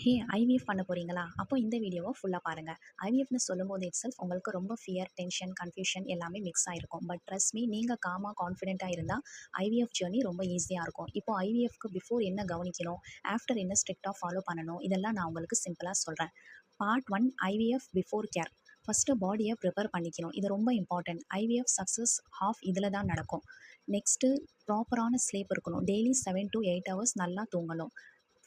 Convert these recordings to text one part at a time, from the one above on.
ஹே! IVF பண்ண போறீங்களா? அப்போ இந்த வீடியோவ ஃபுல்லா பாருங்க. ஐவிஎஃப்ன்னு சொல்லும்போது இட்செல்ஃப் உங்களுக்கு ரொம்ப ஃபியர், டென்ஷன், கன்ஃப்யூஷன் எல்லாமே மிக்ஸ் ஆயிருக்கும். பட் ட்ரஸ்ட் மீ நீங்க காமா, கான்ஃபிடென்ட்டா இருந்தா ஐவிஎஃப் ஜர்னி ரொம்ப ஈஸியா இருக்கும். இப்போ ஐவிஎஃப்க்கு பிஃபோர் என்ன கவனிக்கணும்? ஆஃப்டர் என்ன ஸ்ட்ரிக்ட்டா ஃபாலோ பண்ணணும்? இதெல்லாம் நான் உங்களுக்கு சிம்பிளா சொல்றேன். Part 1 IVF before care. First பாடிய ப்ரிப்பேர் பண்ணிக்கணும். இது ரொம்ப இம்பார்ட்டன்ட். ஐவிஎஃப் சக்ஸஸ் ஹாஃப் இதில தான் நடக்கும். நெக்ஸ்ட்டு ப்ராப்பரான ஸ்லீப் இருக்கணும். டெய்லி 7 to 8 ஹவர்ஸ் நல்லா தூங்கணும்.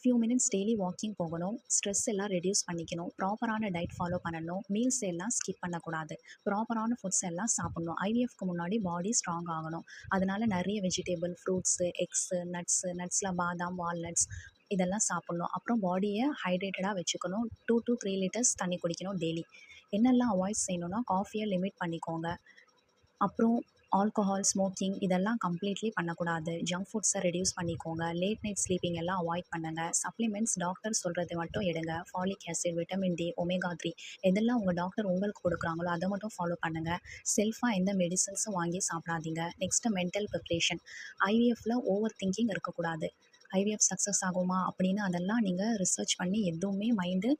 ஃபியூ மினிட்ஸ் டெய்லி வாக்கிங் போகணும். ஸ்ட்ரெஸ் எல்லாம் ரெடியூஸ் பண்ணிக்கணும். ப்ராப்பரான டயட் ஃபாலோ பண்ணணும். மீல்ஸ் எல்லாம் ஸ்கிப் பண்ணக்கூடாது. ப்ராப்பரான ஃபுட்ஸ் எல்லாம் சாப்பிடணும். ஐவிஎஃப்க்கு முன்னாடி பாடி ஸ்ட்ராங் ஆகணும். அதனால நிறைய வெஜிடபிள், ஃப்ரூட்ஸு, எக்ஸு, நட்ஸில் பாதாம், வால்நட்ஸ் இதெல்லாம் சாப்பிடணும். அப்புறம் பாடியை ஹைட்ரேட்டடாக வச்சுக்கணும். 2 to 3 லிட்டர்ஸ் தண்ணி குடிக்கணும் டெய்லி. என்னெல்லாம் அவாய்ட் செய்யணும்னா காஃபியை லிமிட் பண்ணிக்கோங்க. அப்புறம் ஆல்கஹால், ஸ்மோக்கிங் இதெல்லாம் கம்ப்ளீட்லி பண்ணக்கூடாது. ஜங்க் ஃபுட்ஸை ரெடியூஸ் பண்ணிக்கோங்க. லேட் நைட் ஸ்லீப்பிங் எல்லாம் அவாய்ட் பண்ணுங்கள். சப்ளிமெண்ட்ஸ் டாக்டர் சொல்கிறது மட்டும் எடுங்க. Folic acid, vitamin D, omega 3 எதெல்லாம் உங்கள் டாக்டர் உங்களுக்கு கொடுக்குறாங்களோ அதை மட்டும் ஃபாலோ பண்ணுங்கள். செல்ஃபாக எந்த மெடிசன்ஸும் வாங்கி சாப்பிடாதீங்க. Next mental preparation. ஐவிஎஃப்பில் ஓவர் திங்கிங் இருக்கக்கூடாது. ஐவிஎஃப் சக்ஸஸ் ஆகுமா அப்படின்னு அதெல்லாம் நீங்கள் ரிசர்ச் பண்ணி எதுவுமே மைண்டு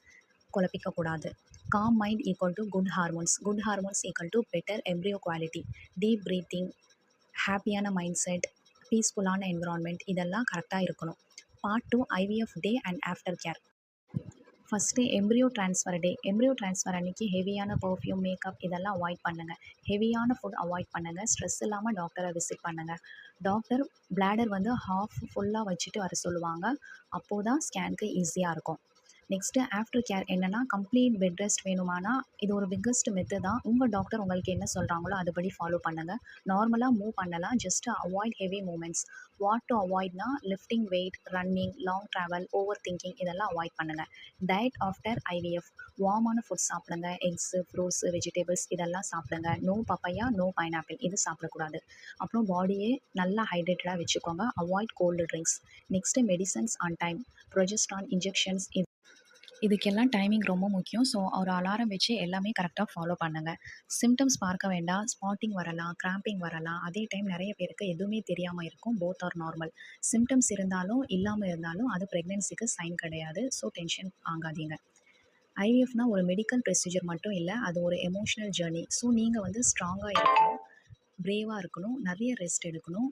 குழப்பிக்கக்கூடாது. Calm mind equal to good hormones. Good hormones equal to better embryo quality. Deep breathing, ஹாப்பியான மைண்ட் செட், பீஸ்ஃபுல்லான என்விரான்மெண்ட் இதெல்லாம் கரெக்டாக இருக்கணும். Part 2 IVF day and after care. First embryo transfer day. Embryo transfer அன்றைக்கி ஹெவியான perfume, makeup இதெல்லாம் avoid பண்ணுங்கள். ஹெவியான ஃபுட் அவாய்ட் பண்ணுங்கள். ஸ்ட்ரெஸ் இல்லாமல் டாக்டரை விசிட் பண்ணுங்கள். டாக்டர் பிளாடர் வந்து ஹாஃப் ஃபுல்லாக வச்சுட்டு வர சொல்லுவாங்க. அப்போது தான் ஸ்கேனுக்கு ஈஸியாக இருக்கும். நெக்ஸ்ட்டு ஆஃப்டர் கேர் என்னென்னா கம்ப்ளீட் பெட் ரெஸ்ட் வேணுமானா இது ஒரு பிக்கஸ்ட் மெத்து தான். உங்கள் டாக்டர் உங்களுக்கு என்ன சொல்கிறாங்களோ அதுபடி ஃபாலோ பண்ணுங்கள். நார்மலாக மூவ் பண்ணலாம். Just avoid heavy moments. What to அவாய்ட்னா lifting weight, running, long travel, over thinking இதெல்லாம் அவாய்ட் பண்ணுங்கள். Diet after IVF. வார்மான ஃபுட் சாப்பிடுங்க. எக்ஸு, ஃப்ரூட்ஸு, வெஜிடபிள்ஸ் இதெல்லாம் சாப்பிடுங்க. நோ பப்பையா, நோ பைனாப்பிள் இது சாப்பிடக்கூடாது. அப்புறம் பாடியே நல்லா ஹைட்ரேட்டடாக வச்சுக்கோங்க. Avoid cold drinks. Next medicines on time. Progesterone injections இதுக்கெல்லாம் டைமிங் ரொம்ப முக்கியம். ஸோ ஒரு அலாரம் வச்சு எல்லாமே கரெக்டாக ஃபாலோ பண்ணுங்கள். சிம்டம்ஸ் பார்க்க வேண்டாம். ஸ்பாட்டிங் வரலாம், கிராம்பிங் வரலாம். அதே டைம் நிறைய பேருக்கு எதுவுமே தெரியாமல் இருக்கும். Both are normal. சிம்டம்ஸ் இருந்தாலும் இல்லாமல் இருந்தாலும் அது ப்ரெக்னென்சிக்கு சைன் கிடையாது. ஸோ டென்ஷன் ஆகாதீங்க. ஐவிஎஃப்னா ஒரு மெடிக்கல் ப்ரொசீஜர் மட்டும் இல்லை, அது ஒரு எமோஷ்னல் ஜேர்னி. ஸோ நீங்கள் வந்து ஸ்ட்ராங்காக இருக்கணும், பிரேவாக இருக்கணும், நிறைய ரெஸ்ட் எடுக்கணும்.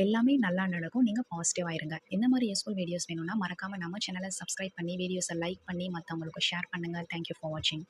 எல்லாமே நல்லா நடக்கும். நீங்கள் பாசிட்டிவாக இருங்க. இந்த மாதிரி யூஸ்ஃபுல் வீடியோஸ் வேணும்னா மறக்காமல் நம்ம சேனலை சப்ஸ்கிரைப் பண்ணி வீடியோஸை லைக் பண்ணி மற்றவங்களுக்கு ஷேர் பண்ணுங்கள். தேங்க்யூ ஃபார் வாட்சிங்.